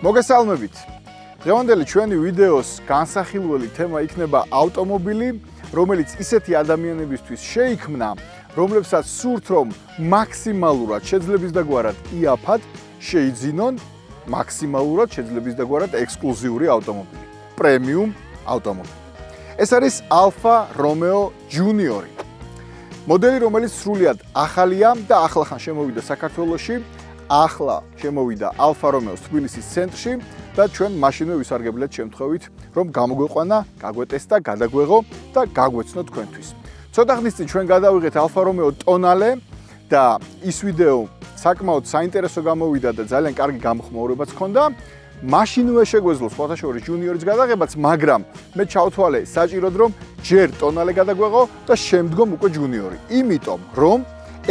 მოგესალმებით. დღევანდელი ჩვენი ვიდეოს განსახილველი თემა იქნება ავტომობილი, რომელიც ისეთი ადამიანებისთვის შეიქმნა, რომლებსაც სურთ რომ მაქსიმალურად შეძლების დაგვარად იაფად შეიძინონ, მაქსიმალურად შეძლების დაგვარად ექსკლუზიური ავტომობილი, პრემიუმ ავტომობილი. ეს არის Alfa Romeo Junior. მოდელი, რომელიც სრულიად ახალია და ახლახან შემოვიდა საქართველოში. ახლა შემოვიდა Alfa Romeo-s თბილისის ცენტრში და ჩვენ მაშინვე ვისარგებლეთ შემთხვევით, რომ გამოგვეყვანა, გაგვეტესტა, გადაგვეღო და გაგვეცნო თქვენთვის. ცოტა ხნის წინ ჩვენ გადავიღეთ Alfa Romeo Tonale და ის ვიდეო საკმაოდ საინტერესო გამოვიდა და ძალიან კარგი გამოხმაურებაც ჰქონდა. მაშინვე შეგვეძლო სხვათა შორის Junior-ის გადაღებაც, მაგრამ მე ჩავთვალე საჭიროდ რომ ჯერ Tonale გადაგვეღო და შემდგომ უკვე Junior-ი. იმიტომ რომ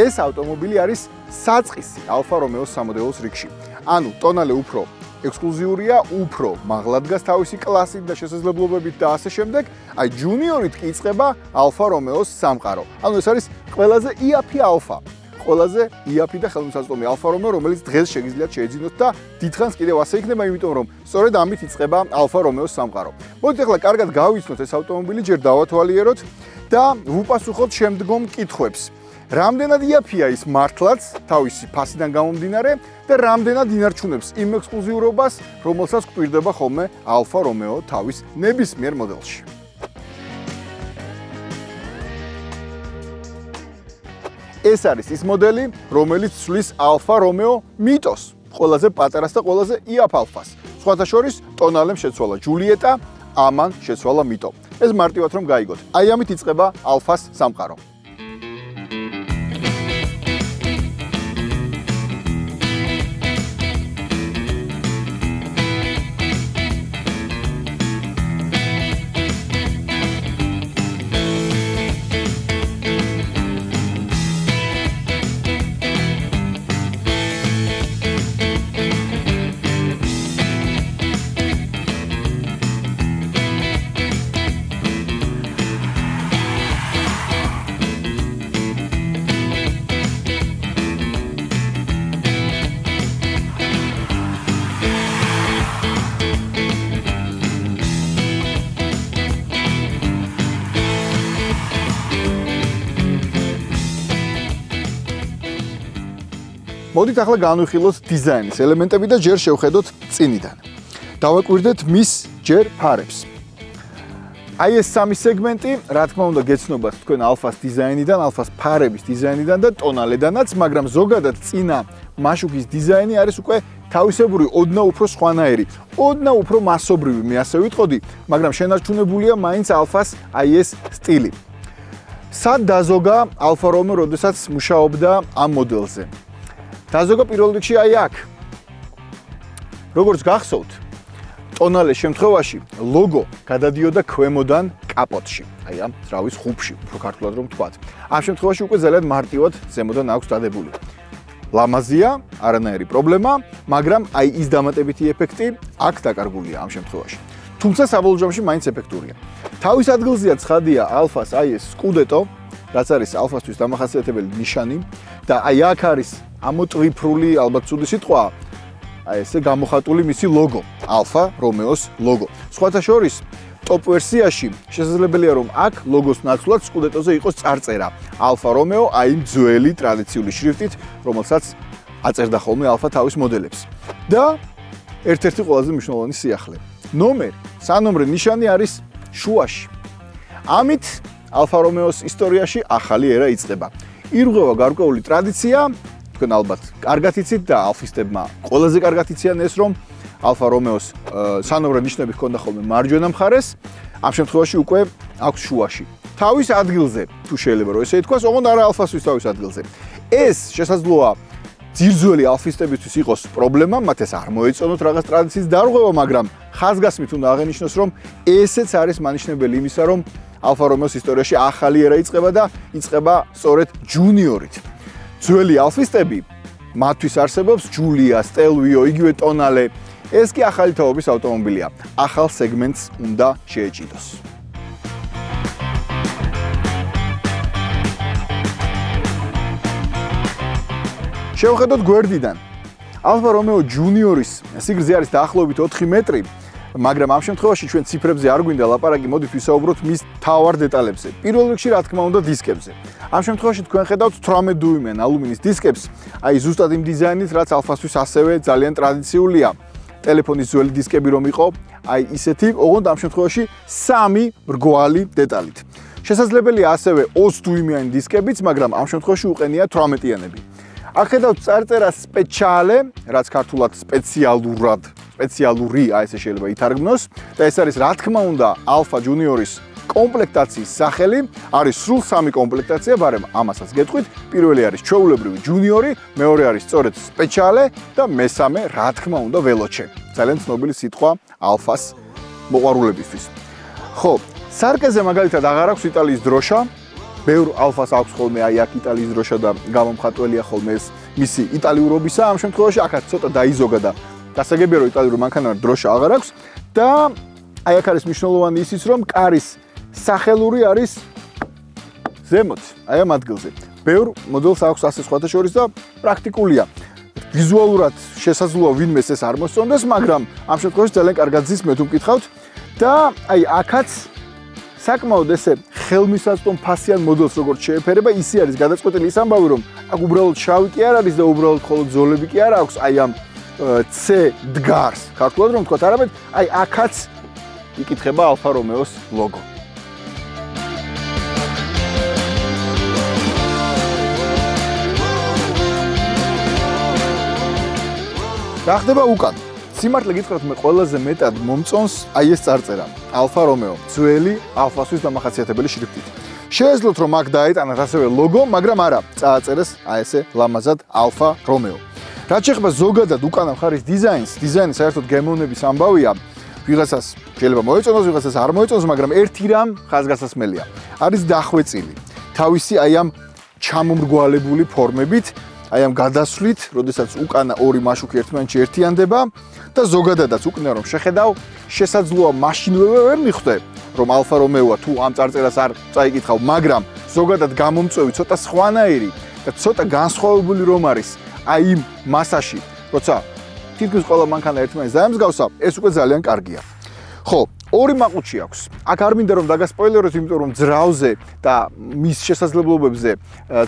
ეს ავტომობილი არის საწყისი Alfa Romeo-s სამოდელოს რიგში. ანუ Tonale უფრო ექსკლუზიურია, უფრო მაღლა დგას თავისი კლასით და შესაძლებლობებით და ასე შემდეგ. აი Junior-ით კი იწყება Alfa Romeo-s სამყარო. ანუ ეს არის ყველაზე იაფი Alfa. ყველაზე იაფი და ხელმისაწვდომი Alfa Romeo, რომელიც დღეს შეგიძლიათ შეეძინოთ და დიდხანს კიდევ ასე იქნება, იმიტომ რომ სწორედ ამით იწყება Alfa Romeo-s სამყარო. მოდით ახლა კარგად გავიცნოთ ეს ავტომობილი, ჯერ დავათვალიეროთ და ვუპასუხოთ შემდგომ კითხვებს. რამდენად იაფია ის მართლაც თავისი ფასიდან გამომდინარე და რამდენად ინარჩუნებს იმ ექსკლუზიურობას, რომელსაც გვპირდება ხოლმე Alfa Romeo თავის ნებისმიერ მოდელში. ეს არის ის მოდელი, რომელიც ცვლის Alfa Romeo მიტოს, ყველაზე პატარას და ყველაზე იაფ Alfa-ს. სხვათა შორის Tonale-მ შეცვალა Giulietta, ამან შეცვალა მიტო. ეს მარტივად რომ გაიგოთ. აი ამით იწყება Alfa-s სამყარო. მოდით ახლა განვიხილოთ დიზაინის ელემენტები და ჯერ შევხედოთ წინიდან. დავაკვირდეთ მის ჯერ ფარებს. აი ეს სამი სეგმენტი, რა თქმა უნდა, გეცნობათ თქვენ Alfa-s დიზაინიდან, Alfa-s ფარების დიზაინიდან და Tonale-დანაც, მაგრამ ზოგადად წინა მაშუქის დიზაინი არის უკვე თავისებური ოდნავ უფრო სხვანაირი, ოდნავ უფრო მასობრივი, მე ასე ვიტყოდი, მაგრამ შენარჩუნებულია მაინც Alfa-s აი ეს სტილი. სად დაზოგა Alfa Romeo, როდესაც მუშაობდა ამ მოდელზე? დაზოგა პირველ რიგში აი აქ. როგორც გახსოვთ, Tonale შემთხვევაში ლოგო გადადიოდა ქვემოდან კაპოტში, აი ამ ძრავის ხუბში, უფრო ქართულად რომ თქვათ. ამ შემთხვევაში უკვე ძალიან მარტივად ზემოდან აქვს დადებული. ლამაზია, არანაირი პრობლემა, მაგრამ აი ის დამატებითი ეფექტი აქ დაკარგულია ამ შემთხვევაში. თუმცა საბოლოო ჯამში მაინც ეფექტურია. თავის ადგილზეა ცხადია Alfa-s აი ეს Scudetto, რაც არის Alfa-sთვის დამახასიათებელი ნიშანი და აი აქ არის ამოტვიფრული, ალბათ ცუდი სიტყვა, აი ესე გამოხატული მისი ლოგო, Alfa Romeo-s ლოგო. სხვათა შორის, ტოპ ვერსიაში შესაძლებელია რომ აქ ლოგოს ნაცვლად Scudetto-ზე იყოს წარწერა Alfa Romeo, აი ძველი ტრადიციული შრიფტით, რომელსაც აწერდა ხოლმე Alfa თავის მოდელებს. და ერთ-ერთი ყველაზე მნიშვნელოვანი სიახლე. სანომრე ნიშანი არის შუაში. ამით Alfa Romeo-s ისტორიაში ახალი ერა იწყება. ირღვევა გარკვეული ტრადიცია, თქვენ ალბათ კარგად იცით და ალფისტებმა ყველაზე კარგად იციან ეს, რომ Alfa Romeo-s სანომრე ნიშნები ჰქონდა ხოლმე მარჯვენა მხარეს, ამ შემთხვევაში უკვე აქვს შუაში. თავის ადგილზე, თუ შეიძლება რომ ესე ითქვას, ოღონდ არა Alfa-ს თავის ადგილზე. ეს შესაძლოა ძირძველი ალფისტებისთვის იყოს პრობლემა, მათ ეს არ მოეწონოთ რაღაც ტრადიციის დარღვევა, მაგრამ ხაზგასმით უნდა აღენიშნოს, რომ ესეც არის მანიშნებელი იმისა, რომ Alfa Romeo-s ისტორიაში ახალი ერა იწყება და იწყება სწორედ Junior-ით. ძველი ალფისტები, მათთვის არსებობს Giulia, Stelvio, იგივე Tonale. ეს კი ახალი თაობის ავტომობილია. ახალ სეგმენტს უნდა შეეჭიდოს. შევხედოთ გვერდიდან. Alfa Romeo Junior-ის სიგრძე არის დაახლოებით 4 მეტრი, მაგრამ ამ შემთხვევაში ჩვენ ციფრებზე არ გვინდა ლაპარაკი, მოდით ვისაუბროთ მის მთავარ დეტალებზე. პირველ რიგში, რა თქმა უნდა, დისკებზე. ამ შემთხვევაში თქვენ ხედავთ 18 დიუმიან ალუმინის დისკებს, აი ზუსტად იმ დიზაინით, რაც Alfa-სთვის ასევე ძალიან ტრადიციულია. ტელეფონის ძველი დისკები რომ იყო, აი ისეთი, ოღონდ ამ შემთხვევაში 3 მრგვალი დეტალით. შესაძლებელია ასევე 20 დიუმიანი დისკებიც, მაგრამ ამ შემთხვევაში უყენია 18-იანები. აქ ხედავთ წარწერა სპეციალე, რაც ქართულად სპეციალური, აი ესე შეიძლება ითარგმნოს და ეს არის რა თქმა უნდა Alfa Junior-ის კომპლექტაციის სახელი, არის სრულ 3 კომპლექტაცია, მაგრამ ამასაც გეტყვით, პირველი არის ჩვეულებრივი Junior-ი, მეორე არის სწორედ სპეციალე და მესამე რა თქმა უნდა ველოჩე. ძალიან ცნობილი სიტყვა Alfa-ს მოყვარულებისთვის. ხო, სარკეზე მაგალითად აღარ აქვს იტალიის დროშა. ბევრ Alfa-ს აქვს ხოლმე აი აქ იტალიის დროშა და გამომხატველია ხოლმე ეს მისი იტალიურობისა. ამ შემთხვევაში აქაც ცოტა დაიზოგა და გასაგებია რომ იტალიურ მანქანას დროშა აღარ აქვს და აი აქ არის მნიშვნელოვანი ისიც რომ კარის სახელური არის ზემოთ, აი ამ ადგილზე. ბევრ მოდელს აქვს ასე სხვათა შორის და პრაქტიკულია. ვიზუალურად შესაძლოა ვინმეს ეს არ მოსწონდეს, მაგრამ ამ შემთხვევაში ძალიან კარგად ზის მე თუ მკითხავთ და აი აქაც საკმაოდ ესე ხელმისაწვდომ ფასიან მოდელს როგორც შეეფერება, ისე არის გადაწყვეტილი ის ამბავი რომ აქ უბრალოდ შავი კი არ არის და უბრალოდ მხოლოდ ზოლები კი არ აქვს, აი ამ C დგარს, ქართულად რომ ვთქვათ, არამედ აი აქაც იკითხება Alfa Romeo-ს ლოგო. რა ხდება უკან? სიმართლე გითხრათ, მე ყველაზე მეტად მომწონს აი ეს წარწერა. Alfa Romeo, ძველი Alfa-სთვის დამახასიათებელი შრიფტით. შეეძლოთ რომ აქ დაეტანათ ასევე ლოგო, მაგრამ არა, წააწერეს აი ესე ლამაზად Alfa Romeo. რაც შეეხება ზოგადად უკანა მხარის დიზაინს, დიზაინი საერთოდ გემოვნების ამბავია. ვიღაცას შეიძლება მოეწონოს, ვიღაცას არ მოეწონოს, მაგრამ ერთი რამ ხაზგასასმელია. არის დახვეწილი. თავისი აი ამ ჩამომრგვალებული ფორმებით, აი ამ გადასვლით, როდესაც უკანა ორი მაშუკი ერთმანეთში ერთიანდება და ზოგადადაც უკნა რომ შეხედავ, შესაძლოა მაშინვე ვერ მიხვდე, რომ Alfa Romeo-ა თუ ამ წარწერას არ წაიკითხავ, მაგრამ ზოგადად გამომწვევი ცოტა სხვანაირი და ცოტა განსხვავებული რომ არის აი იმ მასაში, როცა თითქმის ყველა მანქანა ერთმანეთს დაემსგავსა, ეს უკვე ძალიან კარგია. ხო, ორი მაყუჩი აქვს. აქ არ მინდა რომ დაგასპოილეროთ, იმიტომ რომ ძრავზე და მის შესაძლებლობებზე,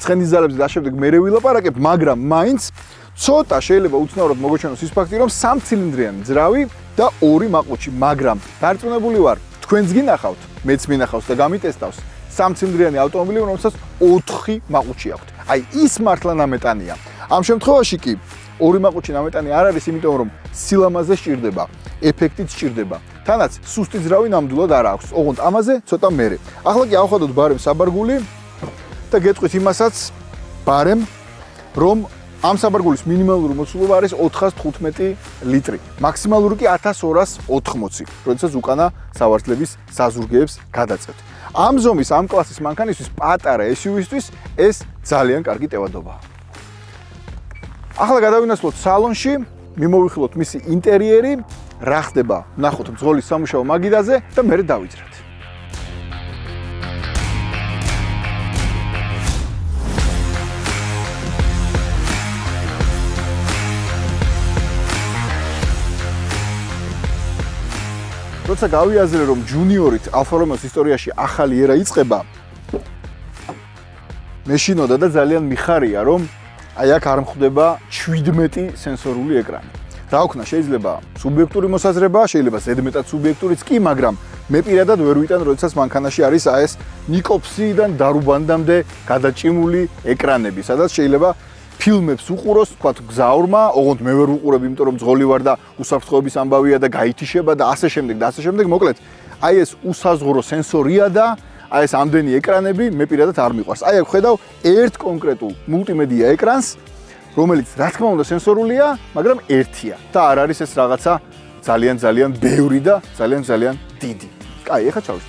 ცხენის ძალებზე და შემდეგ მერე ვილაპარაკებ, მაგრამ მაინც ცოტა შეიძლება უცნაურად მოგოჩვენოს ის ფაქტი, რომ 3 ცილინდრიანი ძრავი და ორი მაყუჩი, მაგრამ დარწმუნებული ვარ, თქვენც გინახავთ, მეც მინახავს და გამიტესტავს 3 ცილინდრიანი ავტომობილი, რომელსაც 4 მაყუჩი აქვს. აი ის მართლა ნამეტანია. ამ შემთხვევაში კი ორი მაყუჩი ნამეტანი არ არის, იმიტომ რომ სილამაზე სჭირდება, ეფექტით სჭირდება. თანაც სუსტი ძრავი ნამდვილად არ აქვს. ოღონდ ამაზე ცოტა მერე. ახლა კი ავხადოთ ბარემ საბარგული და გეტყვით იმასაც ბარემ, რომ ამ საბარგულის მინიმალური მოცულობა არის 415 ლიტრი. მაქსიმალური კი 1280, როდესაც უკანა სავარძლების საზურგეებს გადაწევთ. ამ ზომის, ამ კლასის მანქანისთვის, პატარა SUV-ისთვის ეს ძალიან კარგი ტევადობაა. ახლა გადავინაცვლოთ სალონში, მიმოვიხილოთ მისი ინტერიერი, რა ხდება, ნახოთ მძღოლის სამუშაო მაგიდაზე და მერე დავიძრათ. როცა გავიაზრე რომ Junior-ით Alfa Romeo-s ისტორიაში ახალი ერა იწყება, მეშინოდა და ძალიან მიხარია რომ აი აქ არ მხვდება 17 სენსორული ეკრანი. რა ვქნა, შეიძლება სუბიექტური მოსაზრება, შეიძლება ზედმეტად სუბიექტურიც კი, მაგრამ მე პირადად ვერ ვიტან, როდესაც მანქანაში არის აი ეს ნიკოპსიიდან დარუბანდამდე გადაჭიმული ეკრანები, სადაც შეიძლება ფილმებს უყუროს, თქვათ გზაურმა, ოღონდ მე ვერ ვუყურებ, იმიტომ რომ ძღოლი ვარ და უსაფრთხოების ამბავია და გაითიშება და ასე შემდეგ და ასე შემდეგ. მოკლედ, აი ეს უსაზღვრო სენსორია და აი ეს ამდენი ეკრანები მე პირადად არ მიყვარს. აი აქ ხედავ ერთ კონკრეტულ მულტიმედია ეკრანს, რომელიც რა თქმა უნდა სენსორულია, მაგრამ ერთია და არ არის ეს რაღაცა ძალიან ბევრი და ძალიან დიდი. კაი, ეხლა ჩავშ.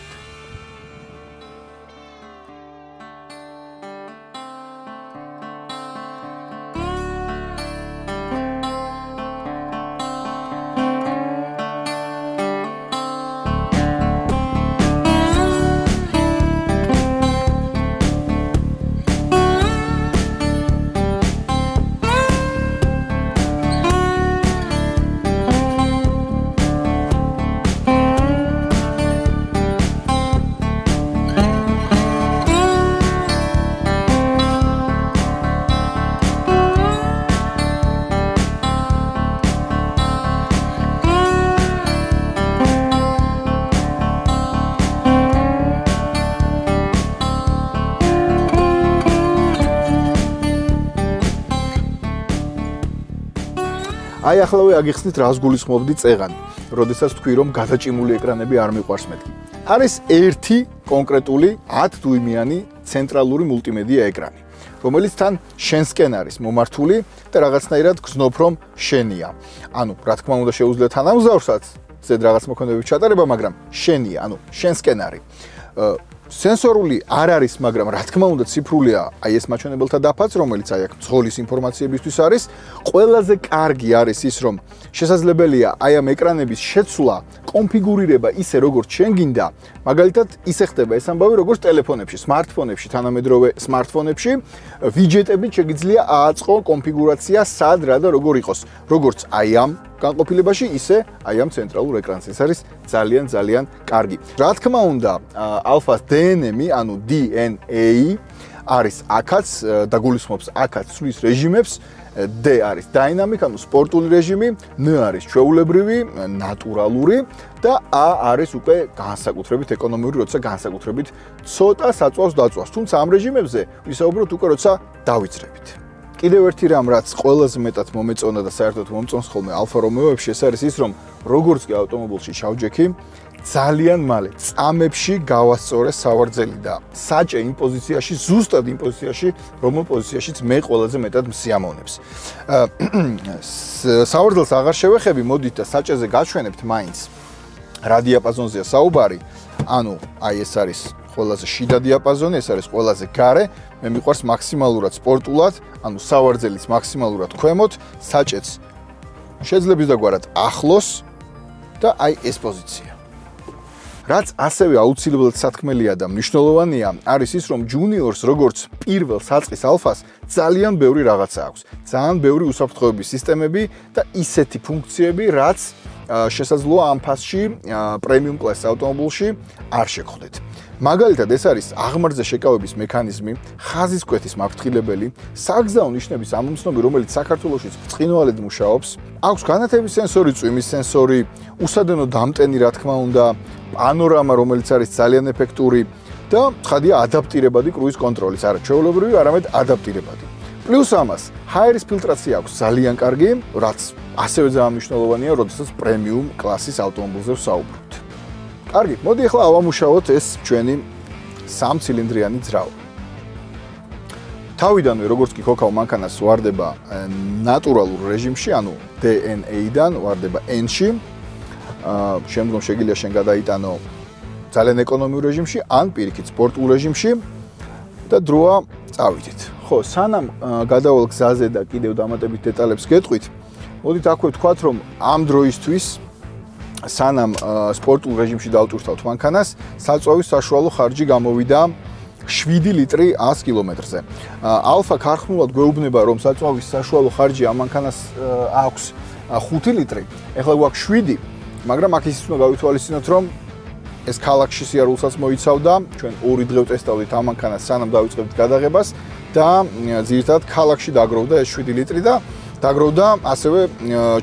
აიახლავე აგიხსნით რას გულისხმობდი წეღანი, როდესაც თქვი რომ გადაჭიმული ეკრანები არ მიყვარს მეთქი. არის ერთი კონკრეტული 10 დუიმიანი ცენტრალური მულტიმედია ეკრანი, რომელიც თან შენსკენ არის მომართული და რაღაცნაირად გზნობ რომ შენია. ანუ რა თქმა უნდა შეუძლია თანამგზავრსაც ზედ რაღაც მოქმედებების ჩატარება, მაგრამ შენია, ანუ შენსკენ არის. სენსორული არ არის, მაგრამ რა თქმა უნდა ციფრულია აი ეს მაჩვენებელთა დაფაც, რომელიც აი აქ მძღოლის ინფორმაციებისთვის არის. ყველაზე კარგი არის ის, რომ შესაძლებელია აი ამ ეკრანების შეცვლა, კონფიგურირება ისე როგორც შენ გინდა, მაგალითად ისე ხდება ეს ამბავი როგორც ტელეფონებში, სმარტფონებში, თანამედროვე სმარტფონებში, ვიჯეტებით შეგიძლია ააწყო კონფიგურაცია სად რა და როგორ იყოს, როგორც აი ამ განყოფილებაში, ისე აი ამ ცენტრალურ ეკრანს. ეს არის ძალიან კარგი. რა თქმა უნდა, ალფას DNM-ი, ანუ DNA არის აქაც და გულისხმობს აქაც სვლის რეჟიმებს. D არის dynamic, ანუ სპორტული რეჟიმი, N არის ჩვეულებრივი, ნატურალური და A არის უკვე განსაკუთრებით ეკონომიური, როცა განსაკუთრებით ცოტა საწვავს დაწვავს. თუმცა ამ რეჟიმებზე ვისაუბროთ უკვე როცა დავიწყებით. კიდევ ერთი რამ, რაც ყველაზე მეტად მომეწონა და საერთოდ მომწონს ხოლმე Alfa Romeo-ებში, ეს არის ის, რომ როგორც კი ავტომობილში ჩავჯექი, ძალიან მალე წამებში გავასწორე სავარძელი და საჭე იმ პოზიციაში, ზუსტად იმ პოზიციაში, რომელ პოზიციაშიც მე ყველაზე მეტად მსიამოვნებს. სავარძელს აღარ შევეხები, მოდით და საჭეზე გაჩვენებთ მაინც. რა დიაპაზონზეა საუბარი? ანუ აი ეს არის ყველაზე შიდა დიაპაზონი, ეს არის ყველაზე გარე, მე მიყვარს მაქსიმალურად სპორტულად, ანუ სავარძელიც მაქსიმალურად ქვემოთ, საჭეც შეძლებს დაგვარად ახლოს და აი ეს პოზიცია. რაც ასევე აუცილებლად სათქმელია და მნიშვნელოვანია, არის ის, რომ Juniors როგორც პირველ საწყის ალფას ძალიან ბევრი რაღაცა აქვს. ძალიან ბევრი უსაფრთხოების სისტემები და ისეთი ფუნქციები, რაც შესაძლოა ამ ფასში პრემიუმ კლასის ავტომობილში არ შეგხვდეთ. მაგალითად, ეს არის აღმართზე შეკავების მექანიზმი, ხაზის კვეთის მაფრთხილებელი, საგზაო ნიშნების ამომცნობი, რომელიც საქართველოშიც ბრწყინვალედ მუშაობს, აქვს განათების სენსორი, წვიმის სენსორი, უსადენო დამტენი, რა თქმა უნდა, პანორამა, რომელიც არის ძალიან ეფექტური და ცხადია ადაპტირებადი კრუიზ კონტროლის, არა ჩვეულებრივი, არამედ ადაპტირებადი. პლუს ამას, ჰაერის ფილტრაცია აქვს ძალიან კარგი, რაც ასევე ძალიან მნიშვნელოვანია, როდესაც პრემიუმ კლასის ავტომობილზე ვსაუბრობთ. კარგი, მოდი ახლა ავამუშაოთ ეს ჩვენი 3 ცილინდრიანი ძრავა. თავიდანვე როგორც კი ქოქაო მანქანას ვარდება ნატურალურ რეჟიმში, ანუ DNA-დან ვარდება N-ში. შემდგომ შეგიძლია შენ გადაიტანო ძალიან ეკონომიურ რეჟიმში, ან პირიქით სპორტულ რეჟიმში და დროა წავიდეთ. ხო, სანამ გადავალ გზაზე და კიდევ დამატებით დეტალებს გეტყვით, მოდით აქვე ვთქვათ, რომ ამ დროისთვის სანამ სპორტულ რეჟიმში დავტვირთავთ მანქანას, საწვავის საშუალო ხარჯი გამოვიდა 7 ლიტრი 100 კილომეტრზე. ალფა ქარხნულად გვეუბნება, რომ საწვავის საშუალო ხარჯი ამ მანქანას აქვს 5 ლიტრი. ეხლა გვაქვს 7, მაგრამ აქ ისიც უნდა გავითვალისწინოთ, რომ ეს ქალაქში სიარულსაც მოიცავდა. ჩვენ 2 დღე ვტესტავდით ამ მანქანას, სანამ დავიწყებთ გადაღებას და ძირითადად ქალაქში დაგროვდა ეს 7 ლიტრი და დაგროვდა ასევე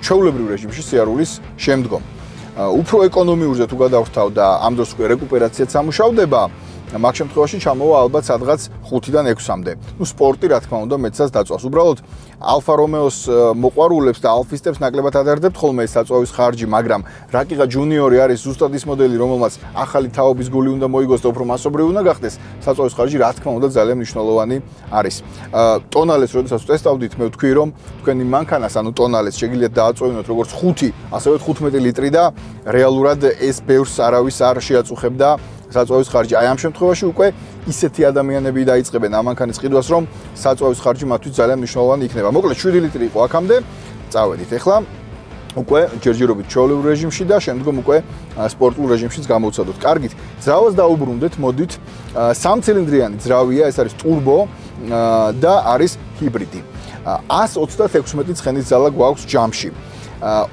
ჩვეულებრივ რეჟიმში სიარულის შემდგომ. უფრო ეკონომიურზე თუ გადავრთავ და ამ დროს უკვე რეკუპერაციაც ამუშავდება, მაგ შემთხვევაში ჩამოვა ალბათ სადღაც 5-დან 6-მდე. ნუ სპორტი რა თქმა უნდა მეცას დაწვავს. უბრალოდ Alfa Romeo-s მოყვარულებს და ალფისტებს ნაკლებად ადარდებთ ხოლმე ეს საწვავის ხარჯი, მაგრამ რაკიღა Junior-ი არის ზუსტად ის მოდელი, რომელმაც ახალი თაობის გული უნდა მოიგოს და უფრო მასობრივი უნდა გახდეს. საწვავის ხარჯი რა თქმა უნდა ძალიან მნიშვნელოვანი არის. ტონალეს როდესაც ვტესტავდით, მე ვთქვი, რომ თქვენი მანქანას, ანუ ტონალეს შეგიძლიათ დააწვევინოთ როგორც 5, ასევე 15 ლიტრი და რეალურად ეს ბევრს არავის არ შეაწუხებდა. საწვავის ხარჯი. აი ამ შემთხვევაში უკვე ისეთი ადამიანები დაიწყებენ ამ მანქანის ყიდვას, რომ საწვავის ხარჯი მათთვის ძალიან მნიშვნელოვანი იქნება. მოკლედ 7 ლიტრი იყო აქამდე. წავედით ახლა უკვე ჯერჯერობით ჩვეულებრივ რეჟიმში და შემდგომ უკვე სპორტულ რეჟიმშიც გამოვცადოთ. კარგით, ძრავას დაუბრუნდეთ, მოდით. 3 ცილინდრიანი ძრავია, ეს არის ტურბო და არის ჰიბრიდი. 136 ცხენის ძალა გვაქვს ჯამში.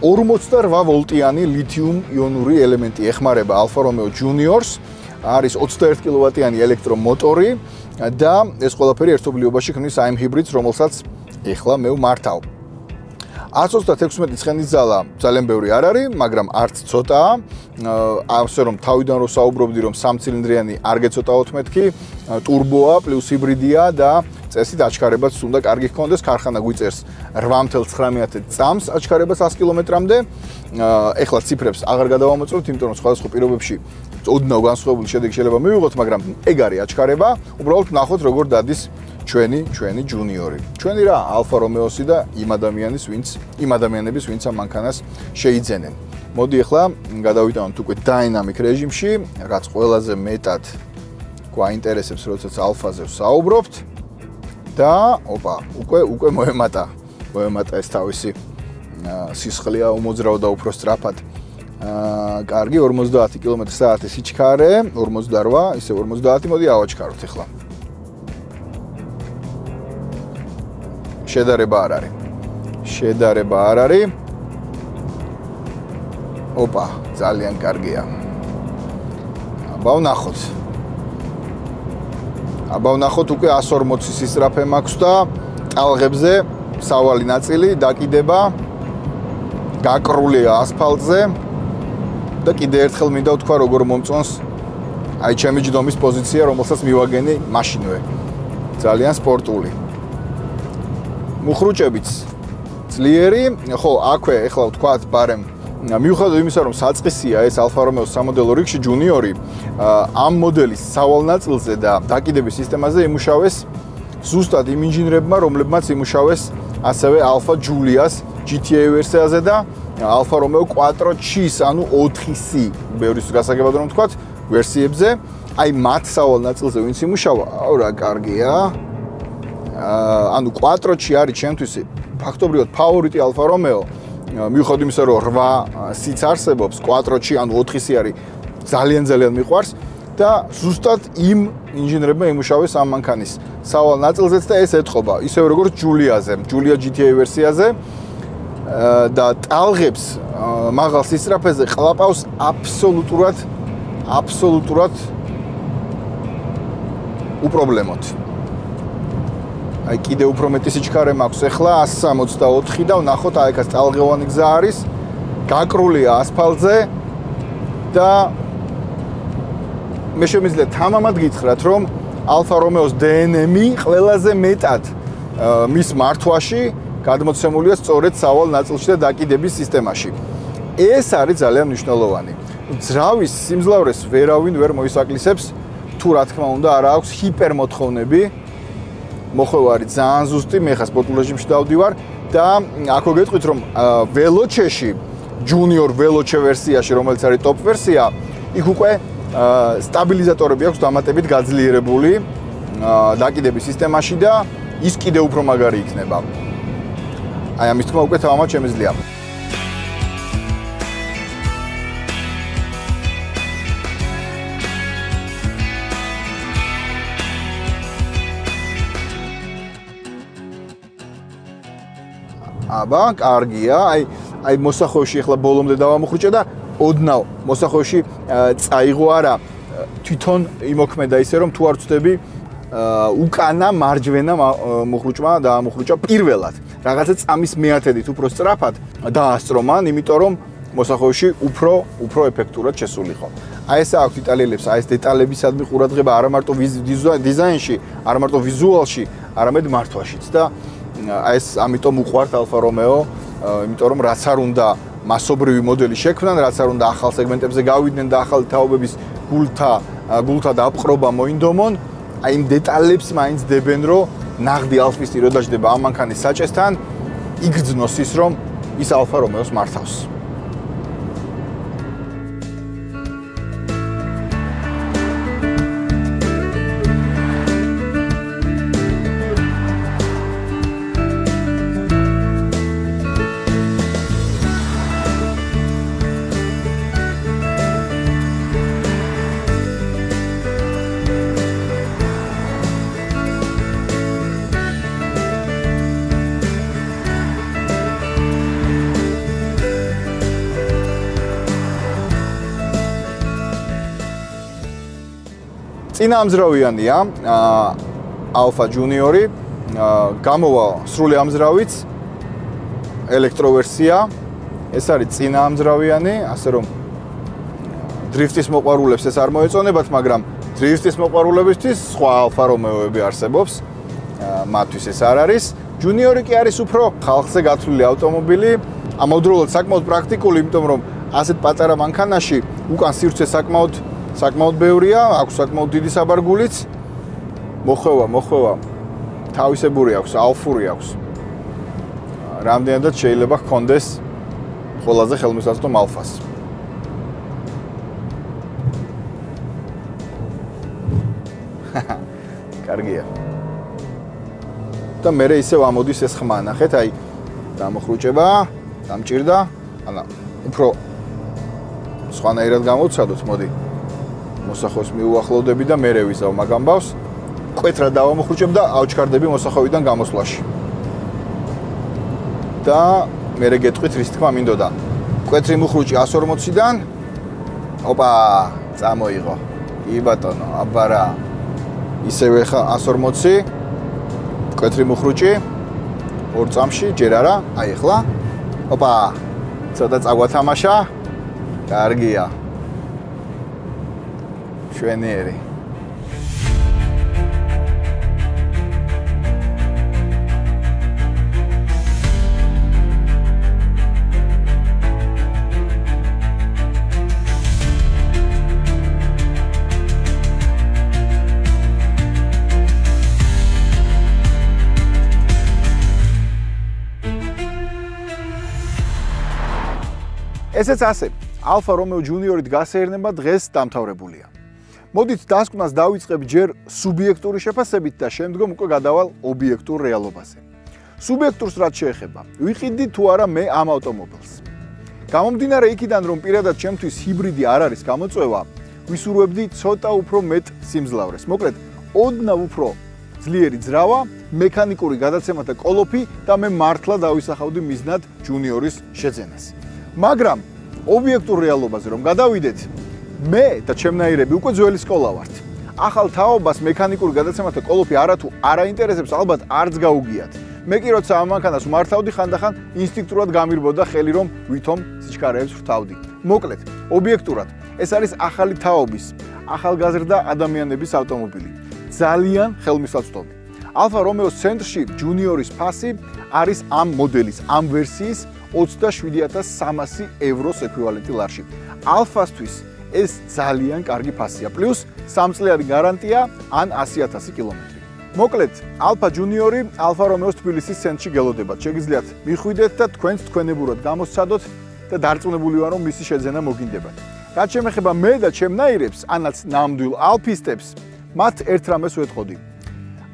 48 ვოლტიანი ლითიუმ-იონური ელემენტი ეხმარება Alfa Romeo Juniors. არის 21 კილოვატიანი ელექტრომოტორი და ეს ყველაფერი ერთობლიობაში ქმნის AM ჰიბრიდს, რომელსაც ეხლა მე ვმართავ. 136 ცხენის ძალა ძალიან ბევრი არ არის, მაგრამ არც ცოტაა. ასე რომ თავიდან რო საუბრობდი რომ 3 ცილინდრიანი არ გეცოტაოთ მეთქი, ტურბოა პლუს ჰიბრიდია და წესით აჩქარებაც უნდა კარგი ჰქონდეს. ქარხანა გვიწერს 8.9 წამს აჩქარება 100 კილომეტრამდე. ეხლა ციფრებს აღარ გადავამოწმოთ, იმიტომ რომ სხვადასხვა პირობებში ოდნავ განსხვავებული შედეგი შეიძლება მივიღოთ, მაგრამ ეგ არის აჩქარება. უბრალოდ ნახოთ როგორ დადის ჩვენი ჯუნიორი. ჩვენი რა ალფა რომეოსი და იმ ადამიანების, ვინც ამ მანქანას შეიძენენ. მოდი ახლა გადავიტანოთ უკვე დაინამიკ რეჟიმში, რაც ყველაზე მეტად გვაინტერესებს, როდესაც ალფაზე ვსაუბრობთ. და ოპა, უკვე მოემატა ეს თავისი სისხლია უმოძრავდა უფრო სწრაფად. კარგი 50 კმ/სთ სიჩქარე, 48, ისე 50, მოდი ავაჩქაროთ ახლა. შედარება არ არის. ოპა, ძალიან კარგია. აბა ვნახოთ უკვე 140 სისწრაფე მაქვს და ტალღებზე სავალი ნაწილი დაკიდება, გაკრულია ასფალტზე და კიდე ერთხელ მინდა ვთქვა როგორ მომწონს აი ჩემი ჯდომის პოზიცია, რომელსაც მივაგენი მაშინვე. ძალიან სპორტული. მუხრუჭებიც ძლიერი, ხო, აქვე ეხლა ვთქვათ, ბარემ მიუხედავად იმისა, რომ საწყისია ეს ალფა რომეოს სამოდელო რიგში ჯუნიორი, ამ მოდელის სავალ ნაწილზე და დაკიდების სისტემაზე იმუშავეს ზუსტად იმ ინჟინრებმა, რომლებმაც იმუშავეს ასევე ალფა ჯულიას GTA ვერსიაზე და ალფა რომეო 4C, ანუ 4C, ბევრის გასაგებად რომ ვთქვათ, ვერსიებზე, აი მათ სავალ ნაწილზე ვინც იმუშავა, აუ რა კარგია. ანუ 4C არის ჩემთვის ფაქტობრივად ფავორიტი ალფა რომეო. მიუხედავად იმისა, რომ 8C არსებობს, 4C, ანუ 4C არის ძალიან მიყვარს და ზუსტად იმ ინჟინერებმა იმუშავეს ამ მანქანის სავალ ნაწილზეც და ეს ეთყობა, ისევე როგორც ჯულიაზე, ჯულია GTA ვერსიაზე და ტალღებს მაღალ სისწრაფეზე ყლაპავს აბსოლუტურად უპრობლემოდ. აი კიდე უფრო მეტი სიჩქარე მაქვს ახლა 164 და ვნახოთ აი ეს ტალღოვანი გზა არის, გაკრულია ასფალტზე და მე შემიძლია თამამად გითხრათ, რომ ალფა რომეოს DNM-ი ყველაზე მეტად მის მართვაში გადმოცემულია სწორედ სავალ ნაწილში და დაკიდების სისტემაში. ეს არის ძალიან მნიშვნელოვანი. ძრავის სიმძლავრეს ვერავინ ვერ მოისაკლისებს, თუ რა თქმა უნდა არ აქვს ჰიპერმოთხოვნები. მოხვევარი ძალიან ზუსტი, მე ხა სპორტულ რეჟიმში დავდივარ და აქო გეტყვით, რომ ველოჩეში, ჯუნიორ ველოჩე ვერსიაში, რომელიც არის ტოპ ვერსია, იქ უკვე სტაბილიზატორები აქვს დამატებით გაძლიერებული დაკიდების სისტემაში და ის კიდე უფრო მაგარი იქნება. აი ამის თქმა უკვე თამამად შემიძლია. აბა, კარგია. აი მოსახვევში ახლა ბოლომდე დავამუხრუჭე და ოდნავ მოსახვევში წაიღო არა თვითონ იმოქმედა ისე რომ თუ არ ვწდები უკანა მარჯვენა მუხრუჭმა დაამუხრუჭა პირველად. რაღაცა წამის მეათედით უფრო სწრაფად დაასწრო მან, იმიტომ რომ მოსახვევში უფრო ეფექტურად შესულიყო. აი ეს აქვს იტალიელებს, აი ეს დეტალებისადმი ყურადღება არა მარტო დიზაინში, არა მარტო ვიზუალში, არამედ მართვაშიც და აი ეს ამიტომ უყვართ ალფა რომეო, იმიტომ რომ რაც არ უნდა მასობრივი მოდელი შექმნან, რაც არ უნდა ახალ სეგმენტებზე გავიდნენ და ახალი თაობების გულთა დაპყრობა მოინდომონ, აი იმ დეტალებს მაინც დებენ, რომ ნაღდი ალფისტი რო დაждდება ამ მანქანის საჭესთან, იგრძნოს ის, რომ ის ალფა რომეოს მართავს. წინამძრავიანია ალფა ჯუნიორი, გამოვა სრული ამძრავიც, ელექტროვერსია. ეს არის წინაამძრავიანი, ასე რომ დრიფტის მოყვარულებს ეს არ მოეწონებათ, მაგრამ დრიფტის მოყვარულებისთვის სხვა ალფა რომეოები არსებობს. მათთვის ეს არ არის. ჯუნიორი კი არის უფრო ხალხზე გათვლილი ავტომობილი. ამავდროულად საკმაოდ პრაქტიკული, იმიტომ რომ ასეთ პატარა მანქანაში უკან სივრცე საკმაოდ ბევრია, აქვს საკმაოდ დიდი საბარგულიც. მოხვევა თავისებური აქვს, ალფური აქვს. რამდენადაც შეიძლება ჰქონდეს ყველაზე ხელმისაწვდომ ალფას. კარგია. და მე ისევ ამოდის ეს ხმა, ნახეთ, აი დამოხრუჭება, დამჭირდა, ანა უფრო სხვანაირად გამოვცადოთ, მოდი. მოსახოვს მიუახლოვდები და მე ვიზავ მაგ ამბავს. კვეთრად დავამოხრუჭებ და ავჩქარდები მოსახოვიდან გამოსვლაში. და მე გეტყვით რის თქმა მინდოდა. კვეთრი მუხრუჭი 140-დან. ოპა, წამოიღო. კი ბატონო, აბარა. ისევე ხა 140. კვეთრი მუხრუჭი 2 წამში, ჯერ არა, აი ახლა. ოპა, ცოტა წაგვათამაშა. კარგია. შვენიერი. ესეც ასე, ალფა რომეო ჯუნიორით გასეირნება დღეს დამთავრებულია. მოდით დასკვნას დავიწყებ ჯერ სუბიექტური შეფასებით და შემდგომ უკვე გადავალ ობიექტურ რეალობაზე. სუბიექტურს რაც შეეხება, ვიყიდი თუ არა მე ამ ავტომობილს. გამომდინარე იქიდან, რომ პირადად ჩემთვის ჰიბრიდი არ არის გამოწვევა, ვისურვებდი ცოტა უფრო მეტ სიმძლავრეს. მოკლედ, ოდნავ უფრო ძლიერი ძრავა, მექანიკური გადაცემა და კოლოფი და მე მართლა დავისახავდი მიზნად ჯუნიორის შეძენას. მაგრამ ობიექტურ რეალობაზე რომ გადავიდეთ, მე და ჩემნაირები უკვე ძველი სკოლა ვართ. ახალ თაობას მექანიკური გადაცემათა კოლოფი არათუ არ აინტერესებს, ალბათ არც გაუგიათ. მე კი როცა ამ მანქანას მართავდი, ხანდახან ინსტინქტურად გამირბოდა ხელი, რომ ვითომ სიჩქარეებს ვრთავდი. მოკლედ, ობიექტურად, ეს არის ახალი თაობის, ახალგაზრდა ადამიანების ავტომობილი. ძალიან ხელმისაწვდომი. ალფა რომეოს ცენტრში ჯუნიორის ფასი არის ამ მოდელის, ამ ვერსიის 27300 ევროს ეკვივალენტი ლარში. ალფასთვის ეს ძალიან კარგი ფასია, პლუს 3 წლიანი გარანტია ან 100,000 კილომეტრი. მოკლედ, ალფა ჯუნიორი ალფა რომეოს თბილისის ცენტრში გელოდებათ. შეგიძლიათ მიხვიდეთ და თქვენს თქვენებურად გამოსცადოთ და დარწმუნებული ვარ, რომ მისი შეძენა მოგინდებათ. რაც შემეხება მე და ჩემნაირებს, ანაც ნამდვილ ალფისტებს, მათ ერთ რამეს ვეთყოდი.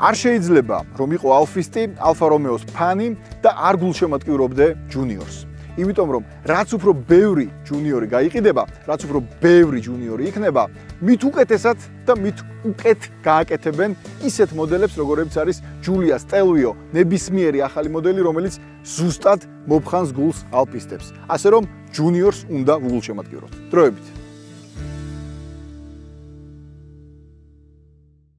არ შეიძლება რომ იყო ალფისტი, ალფა რომეოს ფანი და არ გულშემატკივრობდე ჯუნიორს. იმიტომ რომ რაც უფრო ბევრი ჯუნიორი გაიყიდება, რაც უფრო ბევრი ჯუნიორი იქნება, მით უკეთესად და მით უკეთ გააკეთებენ ისეთ მოდელებს, როგორებიც არის ჯულია სტელვიო, ნებისმიერი ახალი მოდელი, რომელიც ზუსტად მოფხანს გულს ალფისტებს. ასე რომ ჯუნიორს უნდა ვუგულშემატკივროთ. დროებით.